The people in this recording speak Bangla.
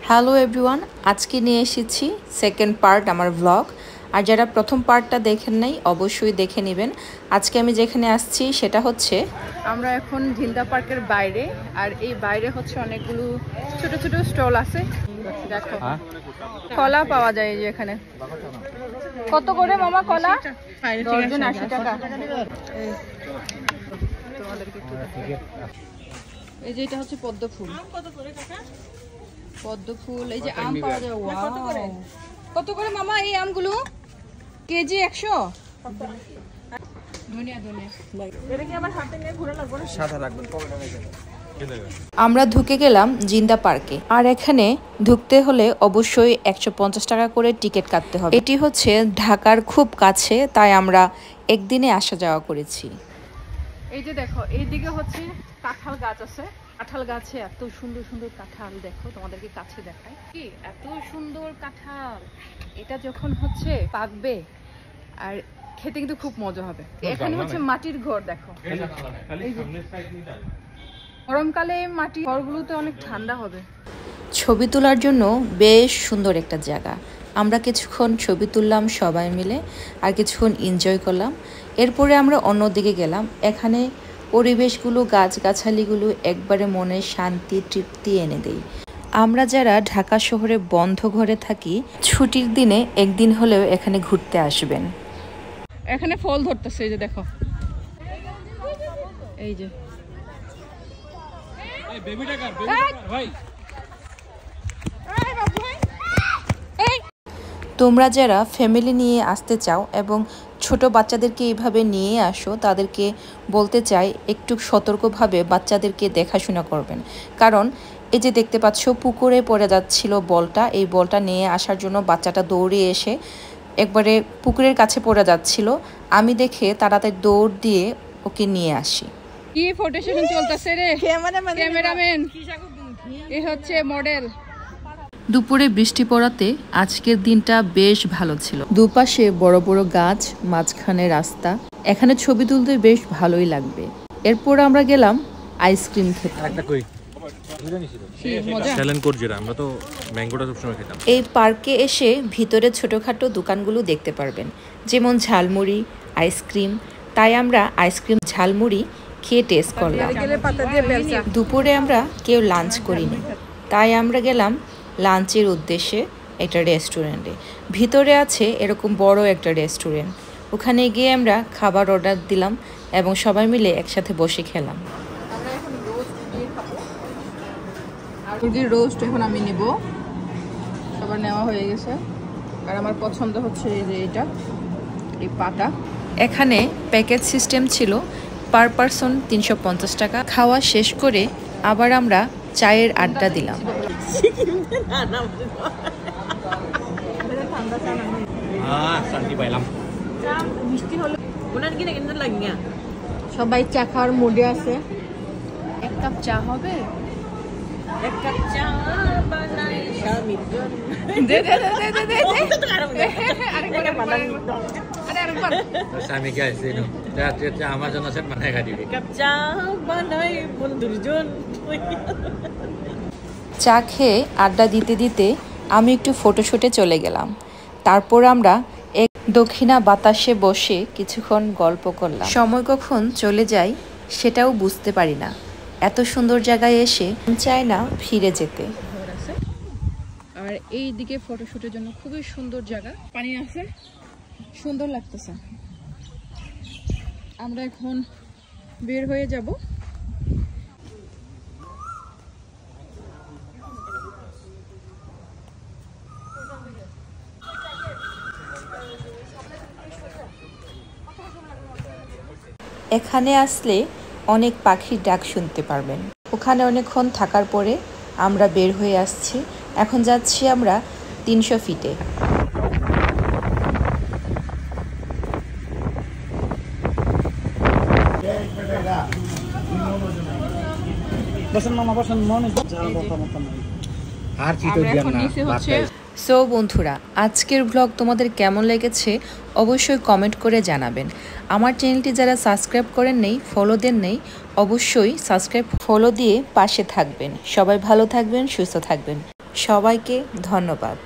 হ্যালো এভরিওয়ান, আজকে নিয়ে এসেছি সেকেন্ড পার্ট আমার ব্লগ। আর যারা প্রথম পার্টটা দেখেন নাই অবশ্যই দেখে নেবেন। আজকে আমি যেখানে আসছি সেটা হচ্ছে, আমরা এখন ঝিলদা পার্কের বাইরে। আর এই বাইরে হচ্ছে অনেকগুলো ছোট ছোট স্টল আছে। দেখো কলা পাওয়া যায় যে এখানে। কত করে মামা কলা? ডজন 80 টাকা। এই যে এটা হচ্ছে পদ্ম ফুল। পদ্ম ফুল, এই যে আম পাওয়া যায়। কত করে মামা এই আমগুলো? কেজি 100। আমরা ঢুকে গেলাম জিন্দা পার্কে। আর এখানে ঢুকতে হলে অবশ্যই 150 টাকা করে টিকিট কাটতে হবে। এটি হচ্ছে ঢাকার খুব কাছে, তাই আমরা একদিনে আসা যাওয়া করেছি। এই যে দেখো, এইদিকে হচ্ছে কাঁঠাল গাছ আছে। কাঁঠাল গাছে এত সুন্দর সুন্দর কাঁঠাল, দেখো তোমাদেরকে কাছে দেখায় কি এত সুন্দর কাঁঠাল। এটা যখন হচ্ছে পাকবে আর খেতে কিন্তু খুব মজা হবে। এখানে হচ্ছে মাটির ঘর, দেখো গরমকালে মাটির ঘরগুলোতে অনেক ঠান্ডা হবে। ছবি তোলার জন্য বেশ সুন্দর একটা জায়গা। আমরা কিছুক্ষণ ছবি তুললাম সবাই মিলে, আর কিছুক্ষণ এনজয় করলাম। এরপরে আমরা অন্যদিকে গেলাম। এখানে পরিবেশগুলো, গাছগাছালিগুলো একবারে মনে শান্তি তৃপ্তি এনে দেয়। আমরা যারা ঢাকা শহরে বন্ধ ঘরে থাকি, ছুটির দিনে একদিন হলেও এখানে ঘুরতে আসবেন। এখানে ফল ধরতেছে, এই যে দেখো, এই যে তোমরা যারা ফ্যামিলি নিয়ে আসতে চাও এবং ছোট বাচ্চাদেরকে এইভাবে নিয়ে আসো, তাদেরকে বলতে চাই একটু সতর্কভাবে বাচ্চাদেরকে দেখাশোনা করবেন। কারণ এই যে দেখতে পাচ্ছ পুকুরে পড়ে যাচ্ছিল বলটা, এই বলটা নিয়ে আসার জন্য বাচ্চাটা দৌড়ে এসে একবারে পুকুরের কাছে পড়ে যাচ্ছিল। আমি দেখে তাড়াতাড়ি দৌড় দিয়ে ওকে নিয়ে আসি। কি ফটো সেশন চলতেছে রে ক্যামেরাম্যান, এই হচ্ছে মডেল। দুপুরে বৃষ্টি পড়াতে আজকের দিনটা বেশ ভালো ছিল। দুপাশে বড় বড় গাছ, মাঝখানে রাস্তা। এখানে ছবি তুলতে বেশ ভালোই লাগবে। এরপর আমরা গেলাম আইসক্রিম খেতে। এই পার্কে এসে ভিতরে ছোটখাটো দোকানগুলো দেখতে পারবেন, যেমন ঝালমুড়ি, আইসক্রিম। তাই আমরা আইসক্রিম ঝালমুড়ি খেয়ে টেস্ট করলাম। দুপুরে আমরা কেউ লাঞ্চ করিনি, তাই আমরা গেলাম লাঞ্চের উদ্দেশ্যে একটা রেস্টুরেন্টে। ভিতরে আছে এরকম বড় একটা রেস্টুরেন্ট। ওখানে গিয়ে আমরা খাবার অর্ডার দিলাম এবং সবাই মিলে একসাথে বসে খেলাম। মুরগির রোস্ট এখন আমি নেব, সবার নেওয়া হয়ে গেছে। আর আমার পছন্দ হচ্ছে এই যে এটা, এই পাটা। এখানে প্যাকেজ সিস্টেম ছিল, পার পারসন 350 টাকা। খাওয়া শেষ করে আবার আমরা চায়ের আড্ডা দিলাম। সবাই চা খাওয়ার মুডে আছে। এক কাপ চা হবে? এক কাপ চা বানাই স্বামীর জন্য। দে দে দে দে দে দে আরেকবার বানাই। আরে আরেকবার স্বামী কে আইছে নো চা আমার জন্য সেট বানাই খা দিবি। কাপ চা বানাই বন্ধুর জন্য। চা খেয়ে আড্ডা দিতে দিতে আমি একটু ফটোশুটে চলে গেলাম। তারপর আমরা এক দক্ষিণা বাতাসে বসে কিছুক্ষণ গল্প করলাম। সময় কখন চলে যায় সেটাও বুঝতে পারি না। এত সুন্দর জায়গায় এসে চায় না ফিরে যেতে। আর এই দিকে ফটোশুটের জন্য খুবই সুন্দর জায়গা, পানি আছে, সুন্দর লাগতেছে। আমরা এখন বের হয়ে যাব। এখানে আসলে অনেক পাখির ডাক শুনতে পারবেন। ওখানে অনেকক্ষণ থাকার পরে আমরা বের হয়ে আসছি। এখন যাচ্ছি আমরা 300 ফিটে। সো বন্ধুরা, আজকের ব্লগ তোমাদের কেমন লেগেছে অবশ্যই কমেন্ট করে জানাবেন। আমার চ্যানেলটি যারা সাবস্ক্রাইব করেন নেই, ফলো দেন নেই, অবশ্যই সাবস্ক্রাইব ফলো দিয়ে পাশে থাকবেন। সবাই ভালো থাকবেন, সুস্থ থাকবেন। সবাইকে ধন্যবাদ।